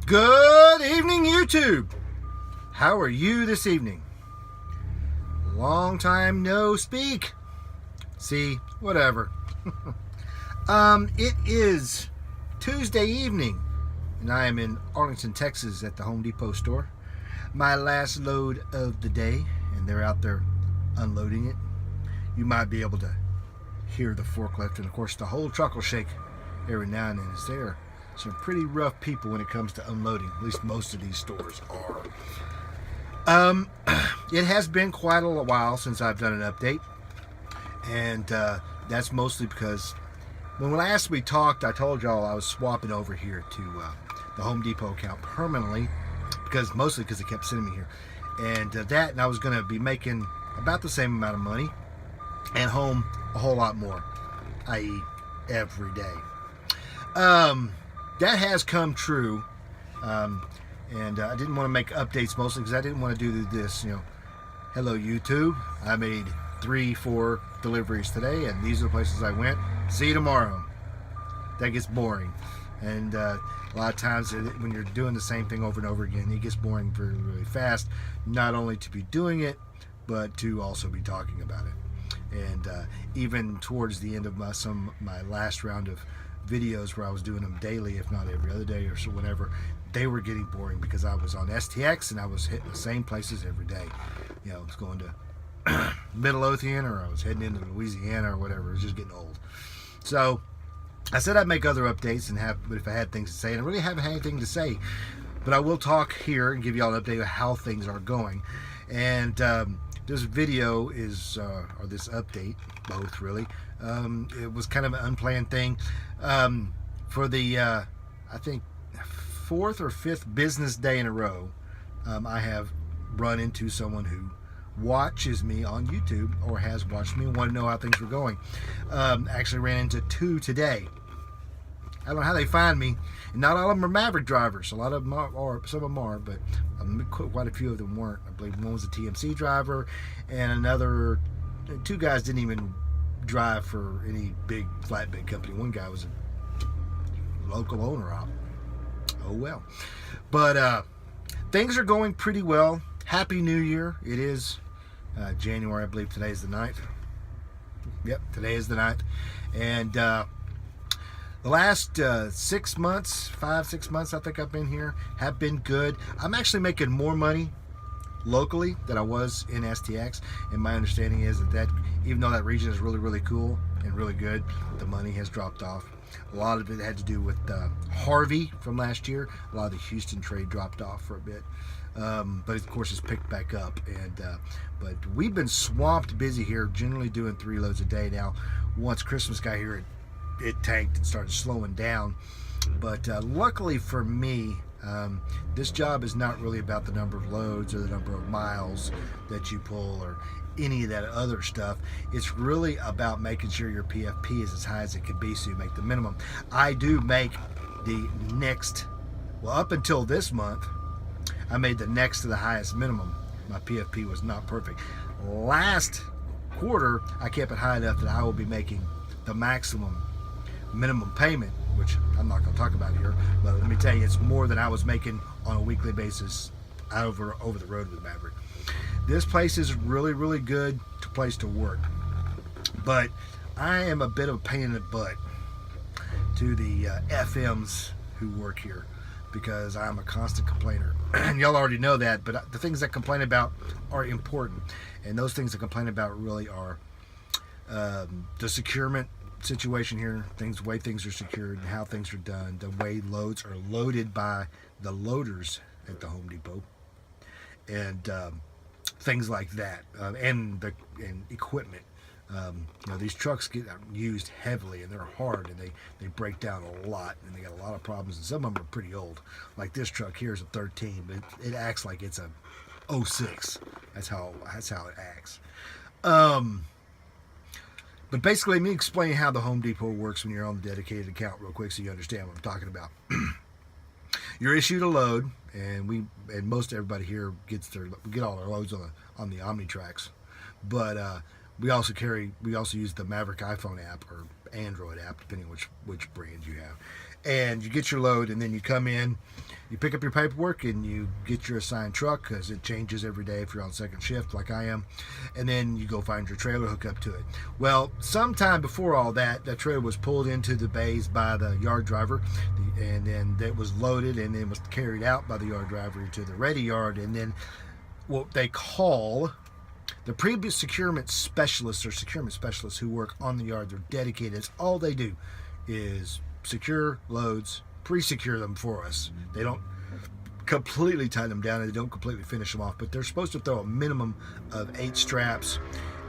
Good evening, YouTube. How are you this evening? Long time no speak. See, whatever. It is Tuesday evening, and I am in Arlington, Texas at the Home Depot store. My last load of the day, and they're out there unloading it. You might be able to hear the forklift, and of course the whole truck will shake every now and then. It's there. Some pretty rough people when it comes to unloading. At least most of these stores are. It has been quite a while since I've done an update, and that's mostly because when last we talked, I told y'all I was swapping over here to the Home Depot account permanently, mostly because they kept sending me here, and I was going to be making about the same amount of money and home a whole lot more, i.e. every day. That has come true, and I didn't want to make updates mostly because I didn't want to do this, hello YouTube, I made 3-4 deliveries today and these are the places I went, see you tomorrow. That gets boring, and a lot of times when you're doing the same thing over and over again, it gets boring very, really fast, not only to be doing it, but to also be talking about it. And even towards the end of my last round of videos where I was doing them daily, if not every other day or so, whatever, they were getting boring because I was on STX and I was hitting the same places every day. I was going to Midlothian, or I was heading into Louisiana or whatever. It was just getting old. So I said I'd make other updates but if I had things to say, and I really haven't had anything to say, but I will talk here and give you all an update of how things are going. And this video is, or this update, both really, it was kind of an unplanned thing. For the, I think, 4th or 5th business day in a row, I have run into someone who watches me on YouTube, or has watched me and wanted to know how things were going. Actually ran into 2 today. I don't know how they find me, and not all of them are Maverick drivers. A lot of them are, some of them are, but quite a few of them weren't. I believe one was a TMC driver, and another 2 guys didn't even drive for any big flatbed company. One guy was a local owner op. Oh well. But things are going pretty well. Happy New Year. It is January, I believe today is the 9th. Yep, today is the 9th. And the last 6 months, 5-6 months I think I've been here, have been good. I'm actually making more money locally than I was in STX, and my understanding is that even though that region is really, really cool and really good, the money has dropped off. A lot of it had to do with Harvey from last year. A lot of the Houston trade dropped off for a bit, but of course it's picked back up. And but we've been swamped busy here, generally doing 3 loads a day now. Once Christmas got here, it tanked and started slowing down. But luckily for me, this job is not really about the number of loads or the number of miles that you pull or any of that other stuff. It's really about making sure your PFP is as high as it can be, so you make the minimum. I do make the next, well, up until this month, I made the next to the highest minimum. My PFP was not perfect. Last quarter, I kept it high enough that I will be making the maximum minimum payment, which I'm not going to talk about here, but let me tell you, it's more than I was making on a weekly basis over the road with Maverick. This place is really, really good place to work, but I am a bit of a pain in the butt to the FMs who work here, because I'm a constant complainer. And y'all already know that, but the things I complain about are important, and those things I complain about really are the securement situation here, the way things are secured and how things are done, the way loads are loaded by the loaders at the Home Depot, and things like that, and equipment. These trucks get used heavily, and they're hard, and they break down a lot, and they got a lot of problems, and some of them are pretty old. Like this truck here is a 13, but it acts like it's a 06. That's how it acts. But basically, let me explain how the Home Depot works when you're on the dedicated account real quick, so you understand what I'm talking about. You're issued a load, and most everybody here we get all our loads on the OmniTrax, but we also use the Maverick iPhone app or Android app, depending on which brand you have. and you get your load, and then you come in, you pick up your paperwork, and you get your assigned truck, because it changes every day if you're on second shift like I am, and then you go find your trailer, hook up to it. Well, sometime before all that, that trailer was pulled into the bays by the yard driver, and then that was loaded, and then was carried out by the yard driver into the ready yard, and then what they call the previous securement specialists or securement specialists who work on the yard. They're dedicated. It's all they do is secure loads, pre-secure them for us. They don't completely tie them down, and they don't completely finish them off, but they're supposed to throw a minimum of 8 straps,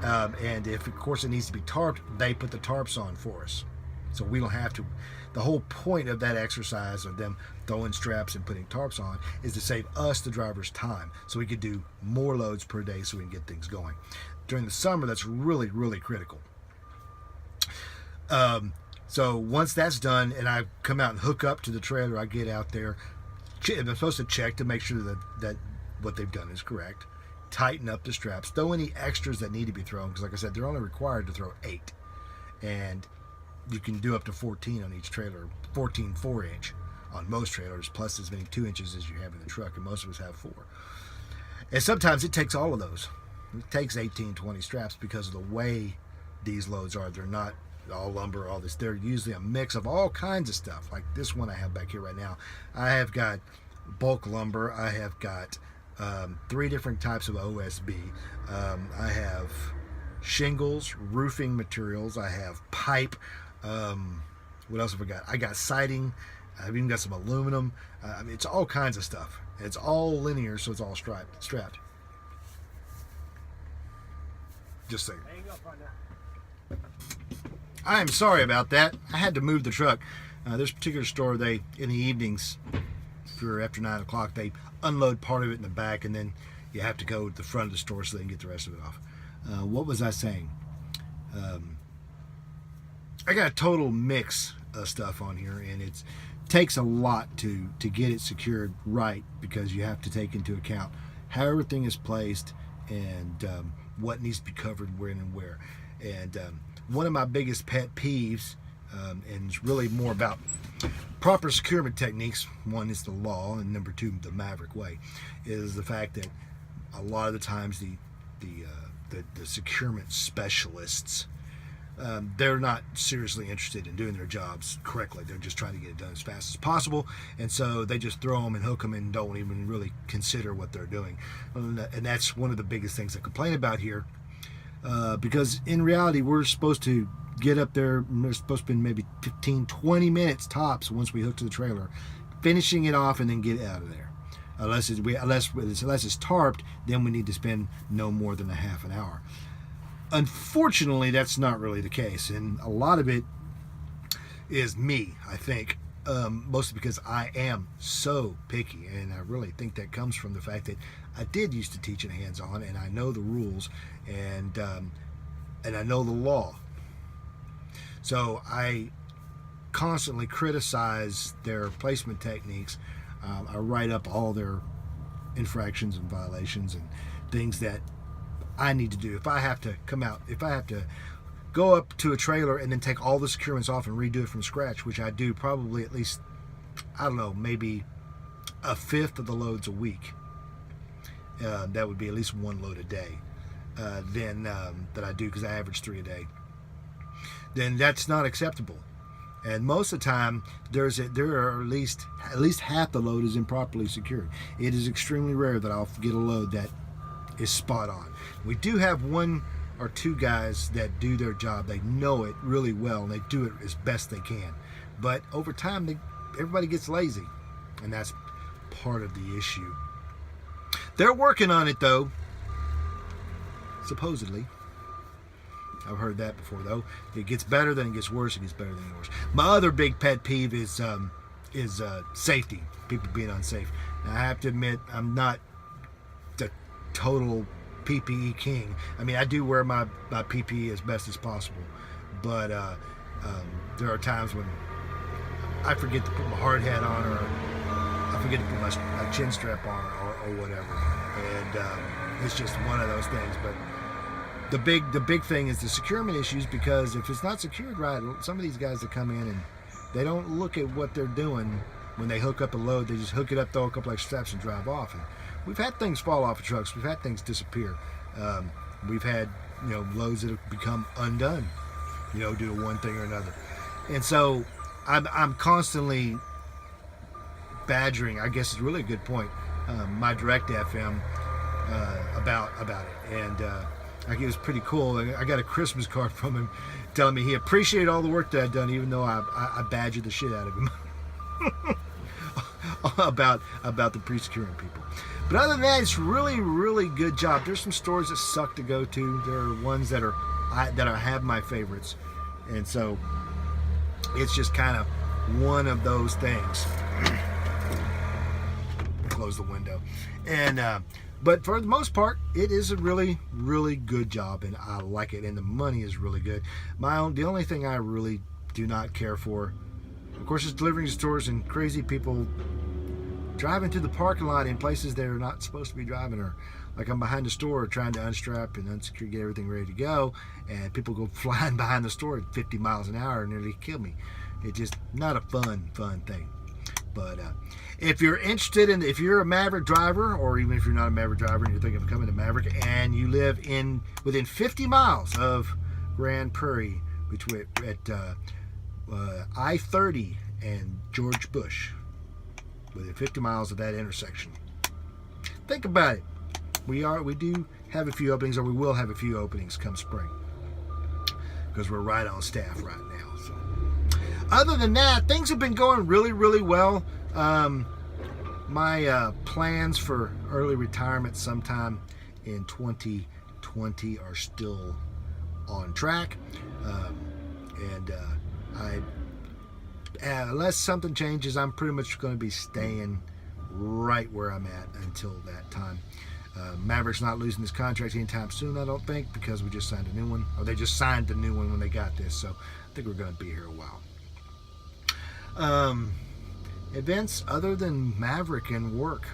and if of course it needs to be tarped, they put the tarps on for us, so we don't have to. The whole point of that exercise of them throwing straps and putting tarps on is to save us, the driver's, time, so we could do more loads per day so we can get things going. During the summer, that's really, really critical. So once that's done and I come out and hook up to the trailer, I get out there. I'm supposed to check to make sure that what they've done is correct. Tighten up the straps. Throw any extras that need to be thrown, because like I said, they're only required to throw 8. And you can do up to 14 on each trailer, 14 4-inch on most trailers, plus as many 2 inches as you have in the truck, and most of us have 4. And sometimes it takes all of those. It takes 18, 20 straps because of the way these loads are. They're not all lumber, all this. They're usually a mix of all kinds of stuff. Like this one I have back here right now. I have got bulk lumber. I have got 3 different types of OSB. I have shingles, roofing materials. I have pipe. What else have I got? I got siding. I've even got some aluminum. I mean, it's all kinds of stuff. It's all linear, so it's all strapped. Just saying. I am sorry about that. I had to move the truck. This particular store, they in the evenings, for after 9 o'clock, they unload part of it in the back, and then you have to go to the front of the store so they can get the rest of it off. What was I saying? I got a total mix of stuff on here, and it takes a lot to get it secured right, because you have to take into account how everything is placed and what needs to be covered when and where. And one of my biggest pet peeves, and it's really more about proper securement techniques. One is the law, and number 2, the Maverick way, is the fact that a lot of the times the securement specialists, they're not seriously interested in doing their jobs correctly. They're just trying to get it done as fast as possible, and so they just throw them and hook them and don't even really consider what they're doing. And that's one of the biggest things I complain about here, because in reality we're supposed to get up there, and they're supposed to spend maybe 15-20 minutes tops once we hook to the trailer, finishing it off, and then get out of there. Unless it's tarped, then we need to spend no more than a half an hour. Unfortunately, that's not really the case, and a lot of it is me, I think, mostly because I am so picky, and I really think that comes from the fact that I did used to teach in hands-on, and I know the rules, and I know the law. So I constantly criticize their placement techniques. I write up all their infractions and violations and things that I need to do. If I have to go up to a trailer and then take all the securements off and redo it from scratch, which I do probably at least, I don't know, maybe 1/5 of the loads a week. That would be at least 1 load a day. Then that I do, because I average 3 a day. Then that's not acceptable. And most of the time, there are at least half the load is improperly secured. It is extremely rare that I'll get a load that is spot on. We do have 1 or 2 guys that do their job. They know it really well, and they do it as best they can. But over time, everybody gets lazy, and that's part of the issue. They're working on it, though, supposedly. I've heard that before, though. It gets better, then it gets worse. It gets better, then it gets worse. My other big pet peeve is safety. People being unsafe. Now, I have to admit, I'm not the total PPE king. I mean, I do wear my PPE as best as possible, but there are times when I forget to put my hard hat on, or I forget to put my chin strap on, or whatever, and it's just one of those things. But the big thing is the securement issues, because if it's not secured right, some of these guys that come in and They don't look at what they're doing when they hook up a load. They just hook it up, throw a couple extra steps, and drive off. And we've had things fall off of trucks. We've had things disappear. We've had, loads that have become undone, due to one thing or another. And so I'm constantly badgering, I guess is really a good point, my direct FM about it. And I think it was pretty cool. I got a Christmas card from him telling me he appreciated all the work that I'd done, even though I badgered the shit out of him about the pre-securing people. But other than that, it's really, really good job. There's some stores that suck to go to. There are ones that have my favorites, and so it's just kind of one of those things. Close the window, and but for the most part, it is a really, really good job, and I like it. And the money is really good. The only thing I really do not care for, of course, is delivering to stores and crazy people driving through the parking lot in places they're not supposed to be driving, or like I'm behind the store trying to unstrap and unsecure, get everything ready to go, and people go flying behind the store at 50 miles an hour and nearly kill me. It's just not a fun thing. But if you're interested if you're a Maverick driver, or even if you're not a Maverick driver and you're thinking of becoming a Maverick, and you live within 50 miles of Grand Prairie, between at I-30 and George Bush, within 50 miles of that intersection, think about it. We do have a few openings, or we will have a few openings come spring, because we're right on staff right now. So other than that, things have been going really, really well. My plans for early retirement sometime in 2020 are still on track, and unless something changes, I'm pretty much going to be staying right where I'm at until that time. Maverick's not losing this contract anytime soon, I don't think, because we just signed a new one, or they just signed the new one when they got this, so I think we're going to be here a while. Events other than Maverick and work,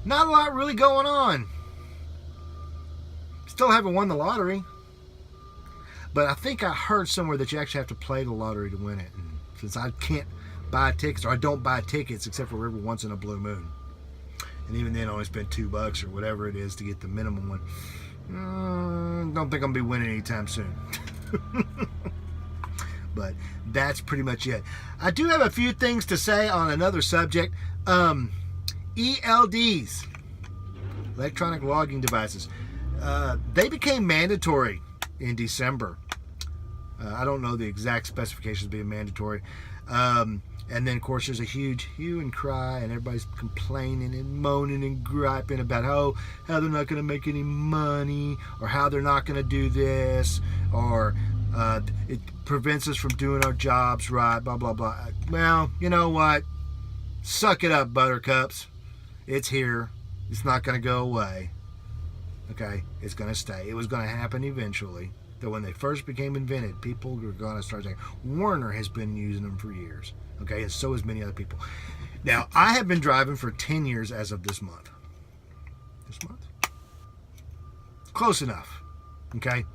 not a lot really going on. Still haven't won the lottery, but I think I heard somewhere that you actually have to play the lottery to win it. And since I can't buy tickets, or I don't buy tickets except for every once in a blue moon, and even then I only spend $2 or whatever it is to get the minimum one, don't think I'm gonna be winning anytime soon. But that's pretty much it. I do have a few things to say on another subject. ELDs, electronic logging devices, they became mandatory in December. I don't know the exact specifications being mandatory. And then, of course, there's a huge hue and cry, and everybody's complaining and moaning and griping about how they're not going to make any money, or how they're not going to do this, or it prevents us from doing our jobs right, blah, blah, blah. Well, you know what? Suck it up, buttercups. It's here. It's not going to go away. Okay? It's going to stay. It was going to happen eventually. That when they first became invented, people were going to start saying, Warner has been using them for years. Okay? And so has many other people. Now, I have been driving for 10 years as of this month. This month? Close enough. Okay?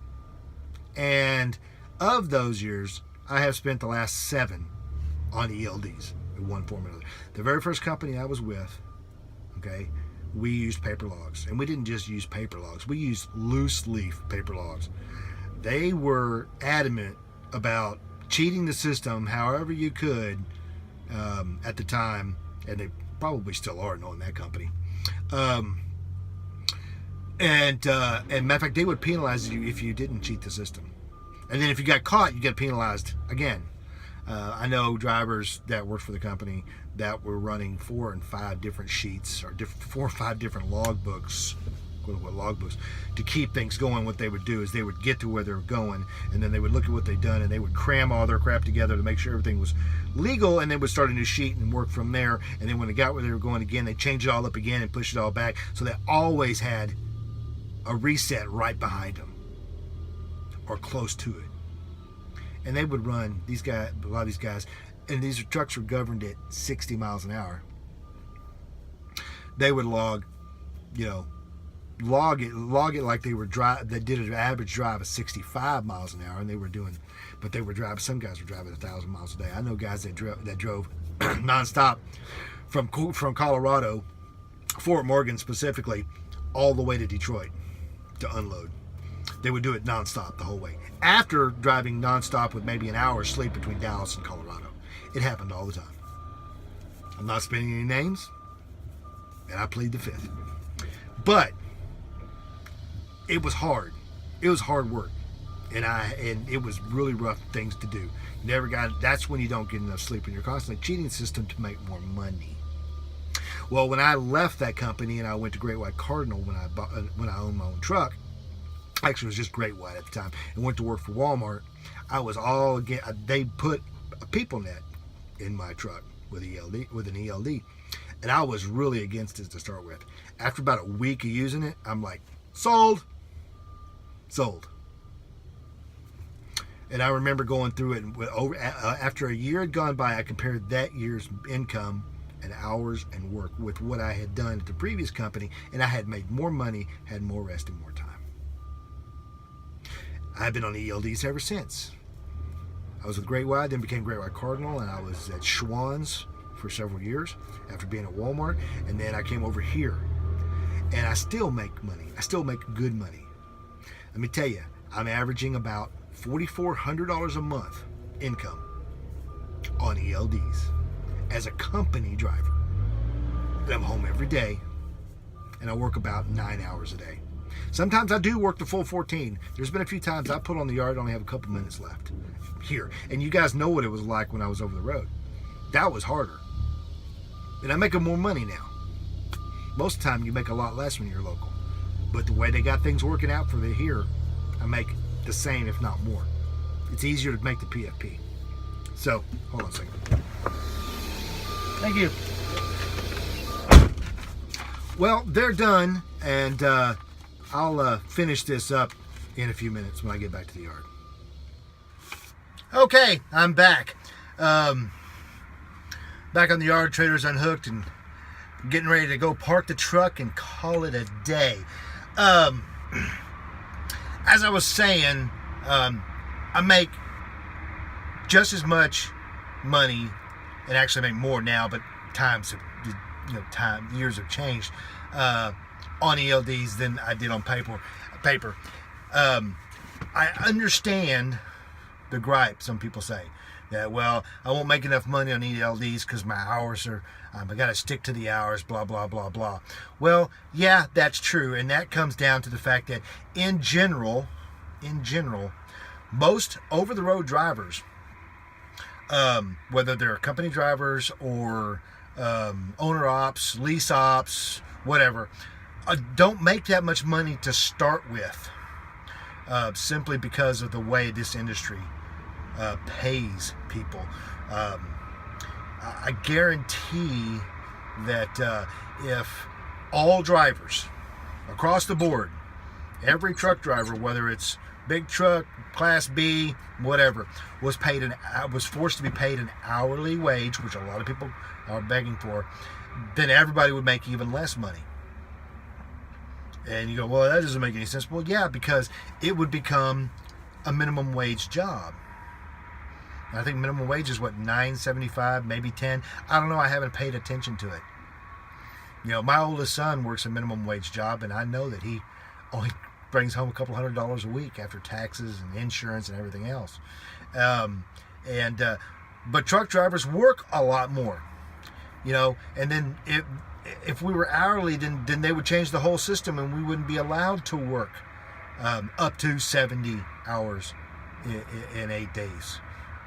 And of those years, I have spent the last 7 on ELDs in one form or another. The very first company I was with, okay, we used paper logs. And we didn't just use paper logs. We used loose leaf paper logs. They were adamant about cheating the system however you could at the time, and they probably still are, knowing that company. And matter of fact, they would penalize you if you didn't cheat the system. And then if you got caught, you get penalized again. I know drivers that worked for the company that were running 4 and 5 different sheets, or 4 or 5 different logbooks, quote-unquote logbooks, to keep things going. What they would do is they would get to where they were going, and then they would look at what they'd done, and they would cram all their crap together to make sure everything was legal, and they would start a new sheet and work from there. And then when they got where they were going again, they changed it all up again and pushed it all back, so they always had a reset right behind them, or close to it. And they would run, these guys, a lot of these guys, and these trucks were governed at 60 miles an hour. They would log, log it like they did an average drive of 65 miles an hour, and they were driving. Some guys were driving 1,000 miles a day. I know guys that drove nonstop from Colorado, Fort Morgan specifically, all the way to Detroit to unload. They would do it nonstop the whole way. After driving nonstop with maybe an hour's sleep between Dallas and Colorado. It happened all the time. I'm not spending any names, and I plead the fifth. But it was hard. It was hard work. And it was really rough things to do. That's when you don't get enough sleep, and you're constantly cheating the system to make more money. Well, when I left that company and I went to Great White Cardinal when I owned my own truck, actually it was just Great White at the time, and went to work for Walmart, I was all again. They put a PeopleNet in my truck with an ELD, and I was really against it to start with. After about a week of using it, I'm like, sold. And I remember going through it, and after a year had gone by, I compared that year's income and hours and work with what I had done at the previous company, and I had made more money, had more rest and more time. I've been on ELDs ever since. I was with Great White, then became Great White Cardinal, and I was at Schwann's for several years after being at Walmart, and then I came over here. And I still make money. I still make good money. Let me tell you, I'm averaging about $4,400 a month income on ELDs as a company driver. And I'm home every day, and I work about 9 hours a day. Sometimes I do work the full 14. There's been a few times I put on the yard, only have a couple minutes left here. And you guys know what it was like when I was over the road. That was harder. And I'm making more money now. Most of the time you make a lot less when you're local. But the way they got things working out for the here, I make the same, if not more. It's easier to make the PFP. So, hold on a second. Thank you. Well, they're done, and I'll finish this up in a few minutes when I get back to the yard. Okay, I'm back. Back on the yard, trailers unhooked, and getting ready to go park the truck and call it a day. As I was saying, I make just as much money, and actually make more now, but years have changed on ELDs than I did on paper. I understand the gripe some people say that, well, I won't make enough money on ELDs because my hours are, I got to stick to the hours, blah, blah, blah, blah. Well, yeah, that's true. And that comes down to the fact that in general, most over-the-road drivers, whether they're company drivers or owner ops, lease ops, whatever, don't make that much money to start with, simply because of the way this industry pays people. I guarantee that if all drivers across the board, every truck driver, whether it's big truck, class B, whatever, was forced to be paid an hourly wage, which a lot of people are begging for, then everybody would make even less money. And you go, well, that doesn't make any sense. Well, yeah, because it would become a minimum wage job. I think minimum wage is what, $9.75, maybe $10. I don't know. I haven't paid attention to it. You know, my oldest son works a minimum wage job, and I know that he only brings home a couple $100s a week after taxes and insurance and everything else. But truck drivers work a lot more. You know, and then if we were hourly, then they would change the whole system, and we wouldn't be allowed to work up to 70 hours in 8 days.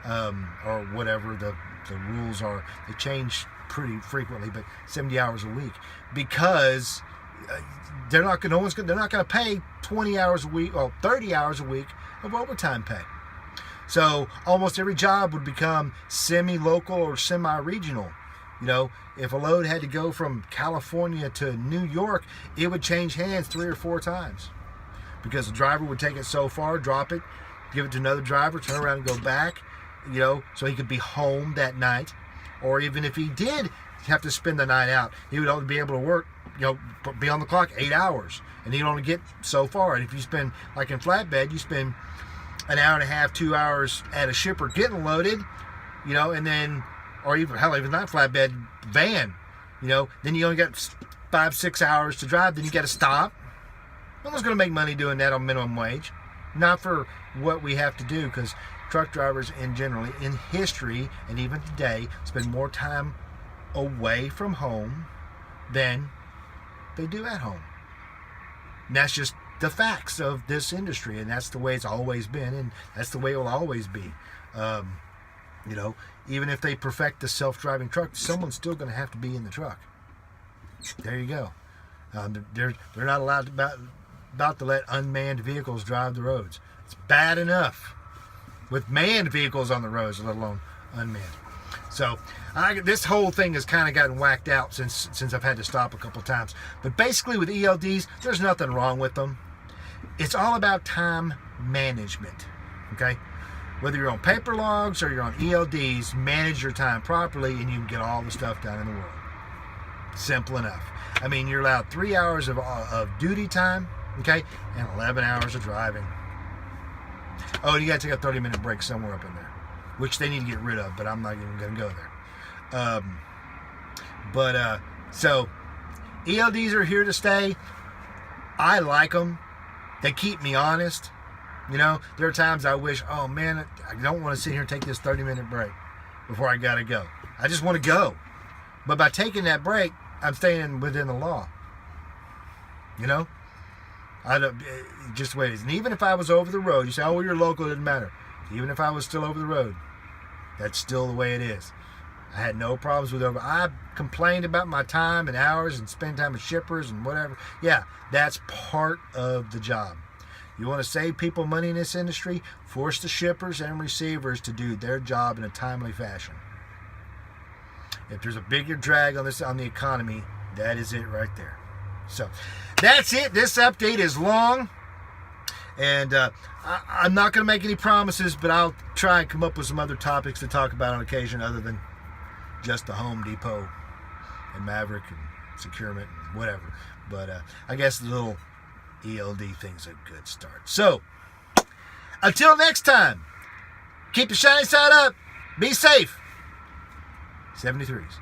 Or whatever the rules are. They change pretty frequently, but 70 hours a week, because they're not going to pay 20 hours a week or 30 hours a week of overtime pay. So almost every job would become semi-local or semi-regional. You know, if a load had to go from California to New York, it would change hands 3 or 4 times, because the driver would take it so far, drop it, give it to another driver, turn around and go back, you know, so he could be home that night. Or even if he did have to spend the night out. He would only be able to work, be on the clock 8 hours, and he'd only get so far. And if you spend, like in flatbed, you spend an hour and a half, 2 hours at a shipper getting loaded, and then, or even, hell, even not flatbed, van, then you only got 5-6 hours to drive, then you got to stop. No one's going to make money doing that on minimum wage. Not for what we have to do, because truck drivers in generally, in history, and even today, spend more time away from home than they do at home. And that's just the facts of this industry, and that's the way it's always been, and that's the way it will always be. Even if they perfect the self-driving truck, someone's still going to have to be in the truck. There you go. They're not allowed about to let unmanned vehicles drive the roads. It's bad enough with manned vehicles on the roads, let alone unmanned. So this whole thing has kind of gotten whacked out since I've had to stop a couple times. But basically with ELDs, there's nothing wrong with them. It's all about time management, okay? Whether you're on paper logs or you're on ELDs, manage your time properly and you can get all the stuff done in the world. Simple enough. I mean, you're allowed 3 hours of duty time, okay, and 11 hours of driving. Oh, and you got to take a 30-minute break somewhere up in there, which they need to get rid of, but I'm not even going to go there. So ELDs are here to stay. I like them. They keep me honest. There are times I wish, oh man, I don't want to sit here and take this 30-minute break before I got to go. I just want to go. But by taking that break, I'm staying within the law. Just the way it is. And even if I was over the road, you say, oh, well, you're local, it doesn't matter. Even if I was still over the road, that's still the way it is. I had no problems with over. I complained about my time and hours and spend time with shippers and whatever. Yeah, that's part of the job. You want to save people money in this industry? Force the shippers and receivers to do their job in a timely fashion. If there's a bigger drag on the economy, that is it right there. So that's it. This update is long, and I'm not going to make any promises, but I'll try and come up with some other topics to talk about on occasion other than just the Home Depot and Maverick and Securement and whatever. But I guess the little ELD thing's a good start. So until next time, keep the shiny side up. Be safe. 73s.